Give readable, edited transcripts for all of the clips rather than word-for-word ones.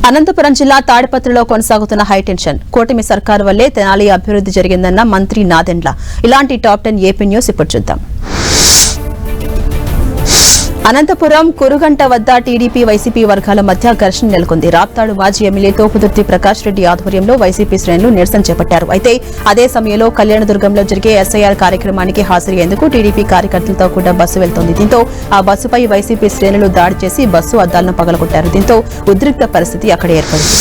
అనంతపురం జిల్లా తాడిపత్రిలో కొనసాగుతున్న హైటెన్షన్ కూటమి సర్కారు వల్లే తెనాలి అభివృద్ధి జరిగిందన్న మంత్రి నాదెండ్ల. ఇలాంటి టాప్ 10 ఏపీ న్యూస్ ఇప్పుడు చూద్దాం. అనంతపురం కురుగంట వద్ద టీడీపీ వైసీపీ వర్గాల మధ్య ఘర్షణ నెలకొంది. రాప్తాడు మాజీ ఎమ్మెల్యే తోపుదుర్తి ప్రకాష్ రెడ్డి ఆధ్వర్యంలో వైసీపీ శ్రేణులు నిరసన చేపట్టారు. అయితే అదే సమయంలో కళ్యాణదుర్గంలో జరిగే ఎస్ఐఆర్ కార్యక్రమానికి హాజరయ్యేందుకు టీడీపీ కార్యకర్తలతో కూడా బస్సు వెళ్తోంది. దీంతో ఆ బస్సుపై వైసీపీ శ్రేణులు దాడి చేసి బస్సు అద్దాలను పగలగొట్టారు. దీంతో ఉద్రిక్త పరిస్థితి అక్కడ ఏర్పడింది.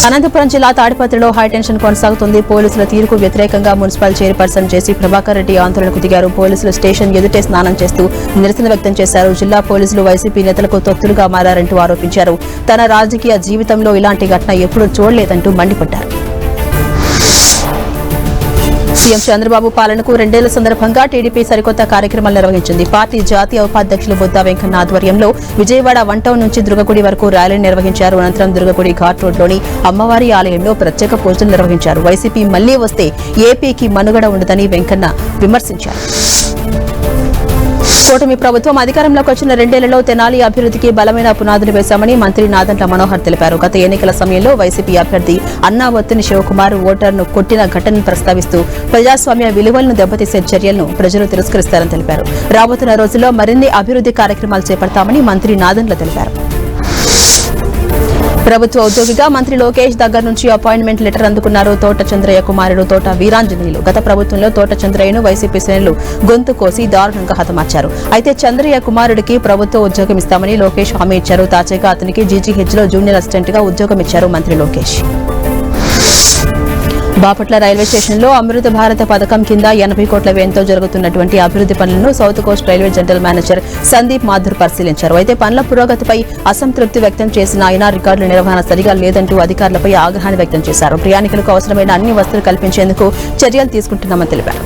అనంతపురం జిల్లా తాడిపత్రిలో హైటెన్షన్ కొనసాగుతుంది. పోలీసుల తీరుకు వ్యతిరేకంగా మున్సిపల్ చైర్పర్సన్ జేసీ ప్రభాకర్ రెడ్డి ఆందోళనకు దిగారు. పోలీసులు స్టేషన్ ఎదుటే స్నానం చేస్తూ నిరసన వ్యక్తం చేశారు. జిల్లా పోలీసులు వైసీపీ నేతలకు తొత్తులుగా మారారంటూ ఆరోపించారు. తన రాజకీయ జీవితంలో ఇలాంటి ఘటన ఎప్పుడూ చూడలేదంటూ మండిపడ్డారు. సీఎం చంద్రబాబు పాలనకు 2 ఏళ్ల సందర్భంగా టీడీపీ సరికొత్త కార్యక్రమాలు నిర్వహించింది. పార్టీ జాతీయ ఉపాధ్యక్షులు బుద్దా వెంకన్న ఆధ్వర్యంలో విజయవాడ 1 టౌన్ నుంచి దుర్గగుడి వరకు ర్యాలీని నిర్వహించారు. అనంతరం దుర్గగుడి ఘాట్ రోడ్లోని అమ్మవారి ఆలయంలో ప్రత్యేక పూజలు నిర్వహించారు. వైసీపీ మళ్లీ వస్తే ఏపీకి మనుగడ ఉండదని వెంకన్న విమర్శించారు. కూటమి ప్రభుత్వం అధికారంలోకి వచ్చిన 2 ఏళ్లలో తెనాలి అభివృద్ధికి బలమైన పునాదులు వేశామని మంత్రి నాదెండ్ల మనోహర్ తెలిపారు. గత ఎన్నికల సమయంలో వైసీపీ అభ్యర్థి అన్నావత్తిని శివకుమార్ ఓటర్ను కొట్టిన ఘటనను ప్రస్తావిస్తూ ప్రజాస్వామ్య విలువలను దెబ్బతీసే చర్యలను ప్రజలు తిరస్కరిస్తారని తెలిపారు. రాబోతున్న రోజుల్లో మరిన్ని అభివృద్ధి కార్యక్రమాలు చేపడతామని మంత్రి నాదెండ్ల తెలిపారు. ప్రభుత్వ ఉద్యోగిగా మంత్రి లోకేష్ దగ్గర నుంచి అపాయింట్మెంట్ లెటర్ అందుకున్నారు. తోట చంద్రయ్య కుమారుడు తోట వీరాంజనేయులు. గత ప్రభుత్వంలో తోట చంద్రయ్యను వైసీపీ శ్రేణులు గొంతు కోసి దారుణంగా హతమార్చారు. అయితే చంద్రయ్య కుమారుడికి ప్రభుత్వ ఉద్యోగం ఇస్తామని లోకేష్ హామీ ఇచ్చారు. తాజాగా అతనికి జీజీహెచ్లో జూనియర్ అసిస్టెంట్ గా ఉద్యోగం ఇచ్చారు మంత్రి లోకేష్. బాపట్ల రైల్వే స్టేషన్లో అమృత భారత పథకం కింద 80 కోట్ల వ్యయంతో జరుగుతున్నటువంటి అభివృద్ధి పనులను south Coast railway general manager Sandeep Mathur పరిశీలించారు. అయితే పనుల పురోగతిపై అసంతృప్తి వ్యక్తం చేసిన ఆయన రికార్డుల నిర్వహణ సరిగా లేదంటూ అధికారులపై ఆగ్రహాన్ని వ్యక్తం చేశారు. ప్రయాణికులకు అవసరమైన అన్ని వసతులు కల్పించేందుకు చర్యలు తీసుకుంటున్నామని తెలిపారు.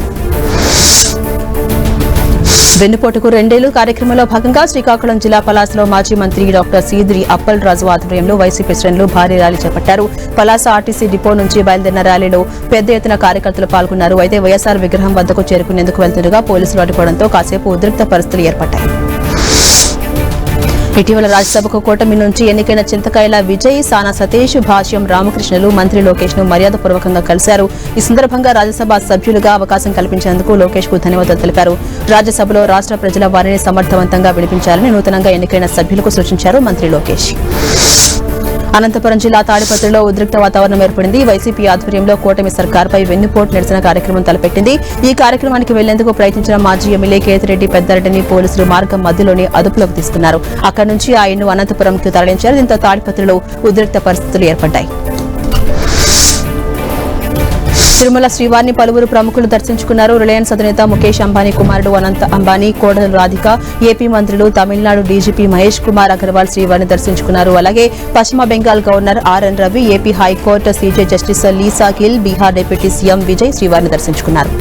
వెన్నుపోటుకు 2 ఏళ్లు కార్యక్రమంలో భాగంగా శ్రీకాకుళం జిల్లా పలాసలో మాజీ మంత్రి డాక్టర్ సీదిరి అప్పల్ రాజు ఆధ్వర్యంలో వైసీపీ శ్రేణులు భారీ ర్యాలీ చేపట్టారు. పలాస ఆర్టీసీ డిపో నుంచి బయలుదేరిన ర్యాలీలో పెద్ద ఎత్తున కార్యకర్తలు పాల్గొన్నారు. అయితే వైఎస్ఆర్ విగ్రహం వద్దకు చేరుకునేందుకు వెళ్తుండగా పోలీసులు అడ్డుకోవడంతో కాసేపు ఉద్రిక్త పరిస్థితులు ఏర్పడ్డాయి. ఇటీవల రాజ్యసభకు కూటమి నుంచి ఎన్నికైన చింతకాయల విజయ్, సానా సతీష్, భాష్యం రామకృష్ణలు మంత్రి లోకేష్ ను మర్యాదపూర్వకంగా కలిశారు. ఈ సందర్భంగా రాజ్యసభ సభ్యులుగా అవకాశం కల్పించేందుకు లోకేష్ కు ధన్యవాదాలు తెలిపారు. రాజ్యసభలో రాష్ట్ర ప్రజల వారిని సమర్థవంతంగా వినిపించాలని నూతనంగా ఎన్నికైన సభ్యులకు సూచించారు మంత్రి లోకేష్. అనంతపురం జిల్లా తాడిపత్రిలో ఉద్రిక్త వాతావరణం ఏర్పడింది. వైసీపీ ఆధ్వర్యంలో కూటమి సర్కార్పై వెన్నుపోటు నిరసన కార్యక్రమం తలపెట్టింది. ఈ కార్యక్రమానికి వెళ్లేందుకు ప్రయత్నించిన మాజీ ఎమ్మెల్యే కేతిరెడ్డి పెద్దారెడ్డిని పోలీసులు మార్గం మధ్యలోనే అదుపులోకి తీసుకున్నారు. అక్కడి నుంచి ఆయన్ను అనంతపురంకు తరలించారు. దీంతో తాడిపత్రిలో ఉద్రిక్త పరిస్థితులు ఏర్పడ్డాయి. తిరుమల శ్రీవారిని పలువురు ప్రముఖులు దర్శించుకున్నారు. రిలయన్స్ అధినేత ముఖేష్ అంబానీ కుమారుడు అనంత అంబానీ, కోడలు రాధిక, ఏపీ మంత్రులు, తమిళనాడు డీజీపీ మహేష్ కుమార్ అగర్వాల్ శ్రీవారిని దర్శించుకున్నారు. అలాగే పశ్చిమ Bengal governor RN Ravi, AP high court CJ justice Lisa Gill, Bihar deputy CM Vijay శ్రీవారిని దర్శించుకున్నారు.